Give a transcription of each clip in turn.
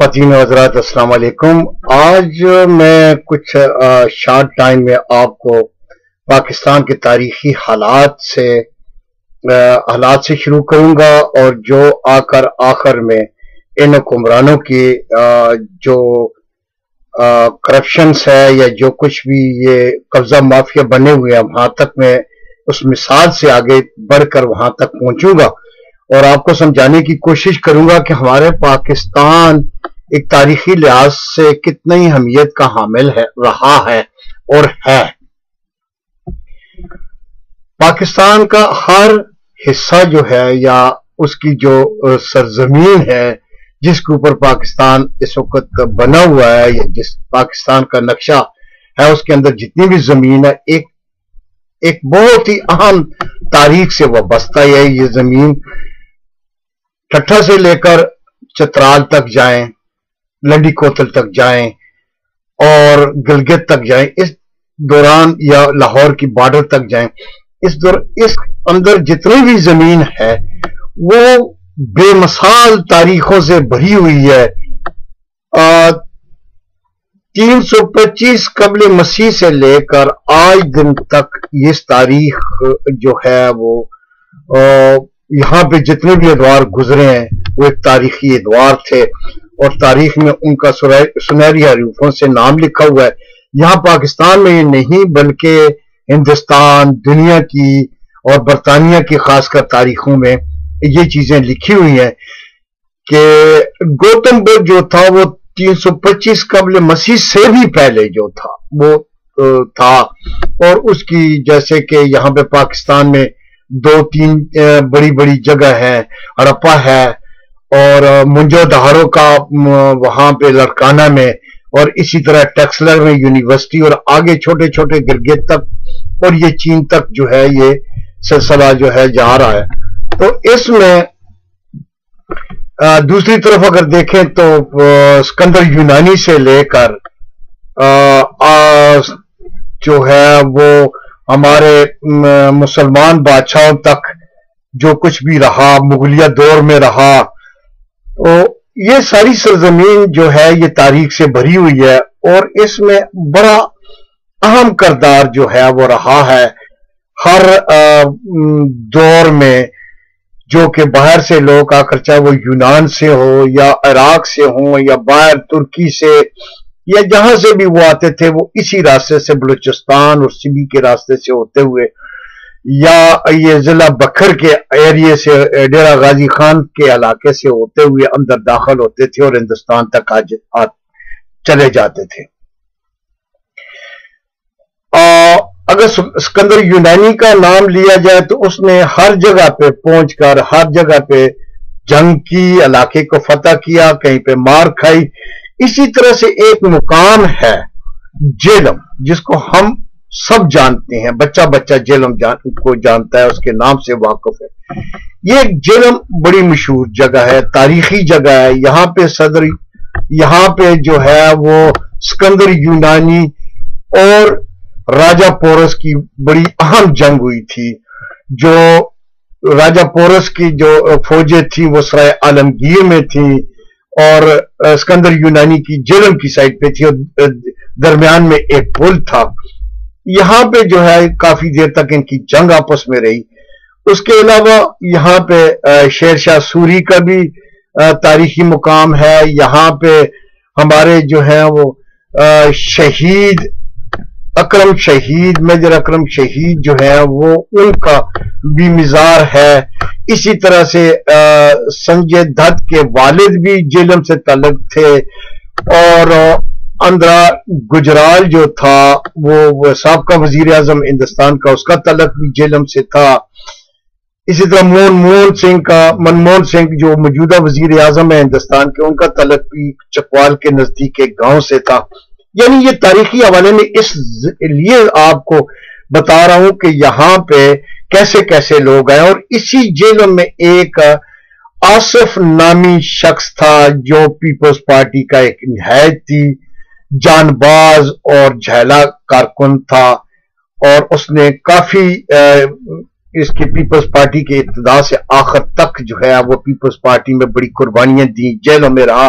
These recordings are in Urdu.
خواتین و حضرات السلام علیکم۔ آج میں کچھ شارٹ ٹائم میں آپ کو پاکستان کے تاریخی حالات سے شروع کروں گا، اور جو آخر میں ان حکمرانوں کی جو کرپشنز ہے یا جو کچھ بھی یہ قبضہ مافیا بنے ہوئے ہیں، وہاں تک میں اس مثال سے آگے بڑھ کر وہاں تک پہنچوں گا اور آپ کو سمجھانے کی کوشش کروں گا کہ ہمارے پاکستان ایک تاریخی لحاظ سے کتنی اہمیت کا حامل رہا ہے اور ہے۔ پاکستان کا ہر حصہ جو ہے یا اس کی جو سرزمین ہے جس کے اوپر پاکستان اس وقت بنا ہوا ہے، یا جس پاکستان کا نقشہ ہے، اس کے اندر جتنی بھی زمین ہے ایک بہت ہی اہم تاریخ سے وابستہ ہے۔ یہ زمین ٹھٹھا سے لے کر چترال تک جائیں، لنڈی کوتل تک جائیں اور گلگت تک جائیں، اس دوران یا لاہور کی بارڈر تک جائیں، اس اندر جتنی بھی زمین ہے وہ بے مثال تاریخوں سے بھری ہوئی ہے۔ 325 قبل مسیح سے لے کر آج دن تک یہ تاریخ جو ہے وہ یہاں پہ جتنے بھی ادوار گزرے ہیں وہ ایک تاریخی ادوار تھے، اور تاریخ میں ان کا سنہری حروفوں سے نام لکھا ہوا ہے۔ یہاں پاکستان میں نہیں بلکہ ہندوستان، دنیا کی اور برطانیہ کی خاص کر تاریخوں میں یہ چیزیں لکھی ہوئی ہیں کہ گوتم بدھ جو تھا وہ 325 قبل مسیح سے بھی پہلے جو تھا وہ تھا، اور اس کی جیسے کہ یہاں پہ پاکستان میں 2-3 بڑی جگہ ہے، ہڑپا ہے اور منجو دہاروں کا وہاں پہ لڑکانہ میں، اور اسی طرح ٹیکسلر میں یونیورسٹی، اور آگے چھوٹے چھوٹے گلگت تک اور یہ چین تک جو ہے یہ سلسلہ جو ہے جا رہا ہے۔ تو اس میں دوسری طرف اگر دیکھیں تو اسکندر یونانی سے لے کر جو ہے وہ ہمارے مسلمان بادشاہوں تک جو کچھ بھی رہا، مغلیہ دور میں رہا، تو یہ ساری سرزمین جو ہے یہ تاریخ سے بھری ہوئی ہے، اور اس میں بڑا اہم کردار جو ہے وہ رہا ہے ہر دور میں، جو کہ باہر سے لوگ آ کر چاہے وہ یونان سے ہو یا عراق سے ہوں یا باہر ترکی سے یا جہاں سے بھی وہ آتے تھے، وہ اسی راستے سے بلوچستان اور سبی کے راستے سے ہوتے ہوئے یا یہ ضلع بکھر کے ایریے سے ڈیرہ غازی خان کے علاقے سے ہوتے ہوئے اندر داخل ہوتے تھے اور ہندوستان تک چلے جاتے تھے۔ اگر اسکندر یونانی کا نام لیا جائے تو اس نے ہر جگہ پہ پہنچ کر ہر جگہ پہ جنگ کی، علاقے کو فتح کیا، کہیں پہ مار کھائی۔ اسی طرح سے ایک مقام ہے جیلم، جس کو ہم سب جانتے ہیں، بچہ جیلم کو جانتا ہے، اس کے نام سے واقف ہے۔ یہ جیلم بڑی مشہور جگہ ہے، تاریخی جگہ ہے۔ یہاں پہ جو ہے وہ اسکندر یونانی اور راجہ پورس کی بڑی اہم جنگ ہوئی تھی۔ جو راجہ پورس کی جو فوجیں تھیں وہ سرائے عالمگیر میں تھیں، اور اسکندر یونانی کی جیلم کی سائڈ پہ تھی، اور درمیان میں ایک پل تھا۔ یہاں پہ جو ہے کافی دیر تک ان کی جنگ آپس میں رہی۔ اس کے علاوہ یہاں پہ شیر شاہ سوری کا بھی تاریخی مقام ہے۔ یہاں پہ ہمارے جو ہیں وہ شہید اکرم شہید، میجر اکرم شہید جو ہے وہ ان کا بھی مزار ہے۔ اسی طرح سے سنجے دت کے والد بھی جیلم سے تعلق تھے، اور اندرا گجرال جو تھا وہ سابقہ وزیر اعظم ہندوستان کا، اس کا تعلق بھی جیلم سے تھا۔ اسی طرح منموہن سنگھ جو موجودہ وزیر اعظم ہے ہندوستان کے، ان کا تعلق بھی چکوال کے نزدیک ایک گاؤں سے تھا۔ یعنی یہ تاریخی حوالے میں اس لیے آپ کو بتا رہا ہوں کہ یہاں پہ کیسے کیسے لوگ آئے، اور اسی جیلم میں ایک آصف نامی شخص تھا جو پیپلز پارٹی کا ایک نہایتی جان باز اور جھیلا کارکن تھا، اور اس نے کافی اس کی پیپلز پارٹی کے ابتدا سے آخر تک جو ہے وہ پیپلز پارٹی میں بڑی قربانیاں دی، جیلوں میں رہا۔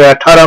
18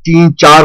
3-4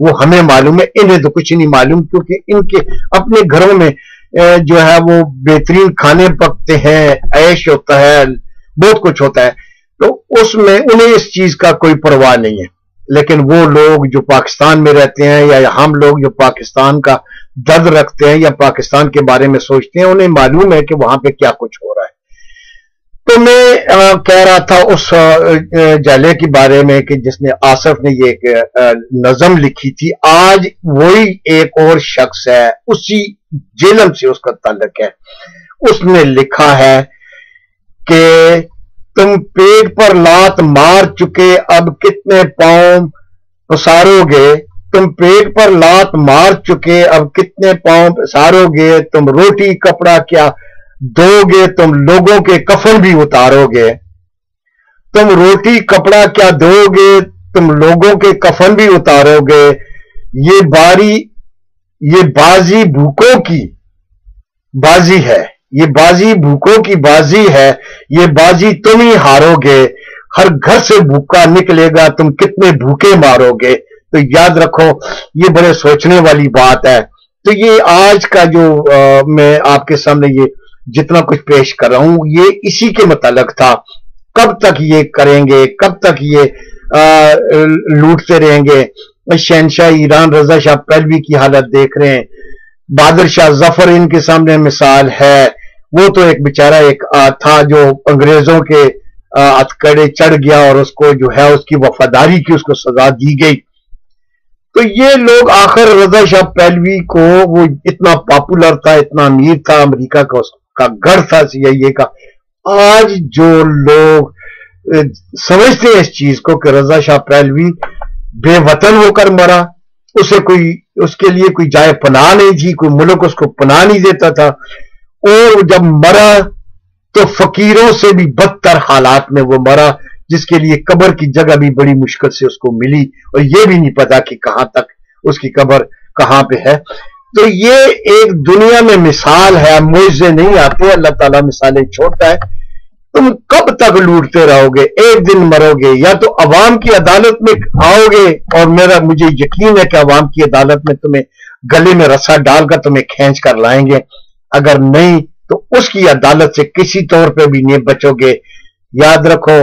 وہ ہمیں معلوم ہے, انہیں تو کچھ نہیں معلوم, کیونکہ ان کے اپنے گھروں میں جو ہے وہ بہترین کھانے پکتے ہیں, عیش ہوتا ہے, بہت کچھ ہوتا ہے, تو اس میں انہیں اس چیز کا کوئی پرواہ نہیں ہے. لیکن وہ لوگ جو پاکستان میں رہتے ہیں, یا ہم لوگ جو پاکستان کا درد رکھتے ہیں یا پاکستان کے بارے میں سوچتے ہیں, انہیں معلوم ہے کہ وہاں پہ کیا کچھ ہو رہا ہے. تو میں کہہ رہا تھا اس جالے کے بارے میں کہ جس نے, آصف نے یہ نظم لکھی تھی, آج وہی ایک اور شخص ہے, اسی جیلم سے اس کا تعلق ہے. اس نے لکھا ہے کہ تم پیٹ پر لات مار چکے, اب کتنے پاؤں پسارو گے. تم پیٹ پر لات مار چکے, اب کتنے پاؤں پسارو گے. تم روٹی کپڑا کیا دو گے, تم لوگوں کے کفن بھی اتارو گے. تم روٹی کپڑا کیا دو گے, تم لوگوں کے کفن بھی اتارو گے. یہ بازی بھوکوں کی بازی ہے, یہ بازی بھوکوں کی بازی ہے, یہ بازی تم ہی ہارو گے. ہر گھر سے بھوکا نکلے گا, تم کتنے بھوکے مارو گے. تو یاد رکھو, یہ بڑے سوچنے والی بات ہے. تو یہ آج کا جو میں آپ کے سامنے یہ جتنا کچھ پیش کر رہا ہوں, یہ اسی کے متعلق تھا. کب تک یہ کریں گے, کب تک یہ لوٹتے رہیں گے. شہنشاہ ایران رضا شاہ پہلوی کی حالت دیکھ رہے ہیں, بہادر شاہ ظفر ان کے سامنے مثال ہے. وہ تو ایک بیچارہ ایک تھا جو انگریزوں کے ہتھکڑے چڑھ گیا, اور اس کو جو ہے اس کی وفاداری کی اس کو سزا دی گئی. تو یہ لوگ آخر رضا شاہ پہلوی کو, وہ اتنا پاپولر تھا, اتنا امیر تھا, امریکہ کا گڑھ تھا CIA کا. آج جو لوگ سمجھتے ہیں اس چیز کو کہ رضا شاہ پہلوی بے وطن ہو کر مرا, اس کے لیے کوئی جائے پناہ نہیں تھی, کوئی ملک اس کو پناہ نہیں دیتا تھا, اور جب مرا تو فقیروں سے بھی بدتر حالات میں وہ مرا, جس کے لیے قبر کی جگہ بھی بڑی مشکل سے اس کو ملی, اور یہ بھی نہیں پتا کہ کہاں تک اس کی قبر کہاں پہ ہے. تو یہ ایک دنیا میں مثال ہے, معجزے نہیں آتے, اللہ تعالیٰ مثالیں چھوڑتا ہے. تم کب تک لوٹتے رہو گے, ایک دن مرو گے, یا تو عوام کی عدالت میں آؤ گے, اور مجھے یقین ہے کہ عوام کی عدالت میں تمہیں گلے میں رسا ڈال کر تمہیں کھینچ کر لائیں گے. اگر نہیں تو اس کی عدالت سے کسی طور پہ بھی نہیں بچو گے. یاد رکھو,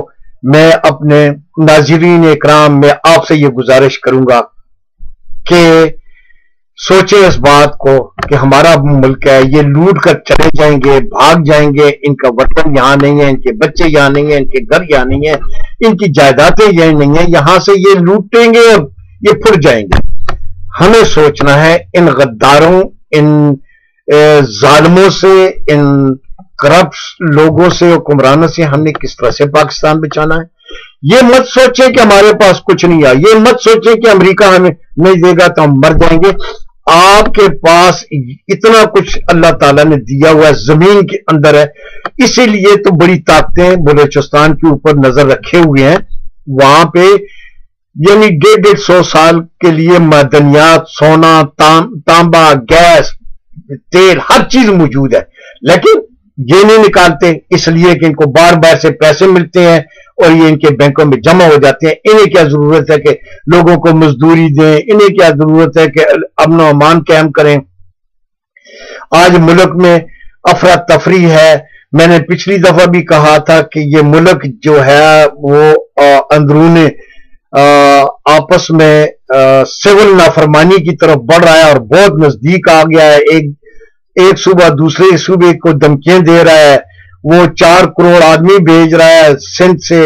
میں اپنے ناظرین اکرام میں آپ سے یہ گزارش کروں گا کہ سوچیں اس بات کو کہ ہمارا ملک ہے, یہ لوٹ کر چلے جائیں گے, بھاگ جائیں گے. ان کا وطن یہاں نہیں ہے, ان کے بچے یہاں نہیں ہیں, ان کے گھر یہاں نہیں ہیں, ان کی جائیدادیں یہاں نہیں ہیں. یہاں سے یہ لوٹیں گے اور یہ پھر جائیں گے. ہمیں سوچنا ہے ان غداروں, ان ظالموں سے, ان کرپٹ لوگوں سے, حکمرانوں سے ہم نے کس طرح سے پاکستان بچانا ہے. یہ مت سوچیں کہ ہمارے پاس کچھ نہیں ہے, یہ مت سوچیں کہ امریکہ ہمیں نہیں دے گا تو ہم مر جائیں گے. آپ کے پاس اتنا کچھ اللہ تعالیٰ نے دیا ہوا ہے, زمین کے اندر ہے. اسی لیے تو بڑی طاقتیں بلوچستان کے اوپر نظر رکھے ہوئے ہیں. وہاں پہ یعنی 150 سال کے لیے معدنیات, سونا, تانبا, گیس, تیل, ہر چیز موجود ہے. لیکن یہ نہیں نکالتے, اس لیے کہ ان کو بار بار سے پیسے ملتے ہیں اور یہ ان کے بینکوں میں جمع ہو جاتے ہیں. انہیں کیا ضرورت ہے کہ لوگوں کو مزدوری دیں, انہیں کیا ضرورت ہے کہ امن و امان قائم کریں. آج ملک میں افراتفری ہے. میں نے پچھلی دفعہ بھی کہا تھا کہ یہ ملک جو ہے وہ اندرون آپس میں سول نافرمانی کی طرف بڑھ رہا ہے اور بہت نزدیک آ گیا ہے. ایک صوبہ دوسرے صوبے کو دھمکیاں دے رہا ہے. وہ 4 کروڑ آدمی بھیج رہا ہے سندھ سے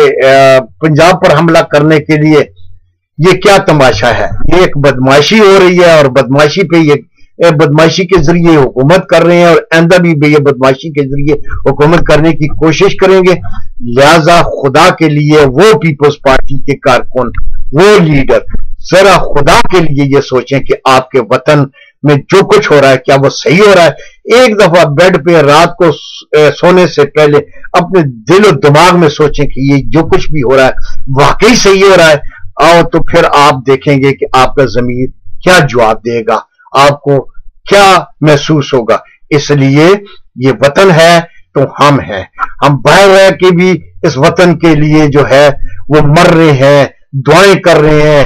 پنجاب پر حملہ کرنے کے لیے. یہ کیا تماشا ہے؟ یہ ایک بدماشی ہو رہی ہے, اور بدماشی پہ یہ بدماشی کے ذریعے حکومت کر رہے ہیں, اور آئندہ بھی یہ بدماشی کے ذریعے حکومت کرنے کی کوشش کریں گے. لہذا خدا کے لیے وہ پیپلز پارٹی کے کارکن, وہ لیڈر, ذرا خدا کے لیے یہ سوچیں کہ آپ کے وطن میں جو کچھ ہو رہا ہے کیا وہ صحیح ہو رہا ہے. ایک دفعہ بیڈ پہ رات کو سونے سے پہلے اپنے دل و دماغ میں سوچیں کہ یہ جو کچھ بھی ہو رہا ہے واقعی صحیح ہو رہا ہے. آؤ تو پھر آپ دیکھیں گے کہ آپ کا ضمیر کیا جواب دے گا, آپ کو کیا محسوس ہوگا. اس لیے یہ وطن ہے تو ہم ہیں, ہم باہر رہ کے بھی اس وطن کے لیے جو ہے وہ مر رہے ہیں, دعائیں کر رہے ہیں.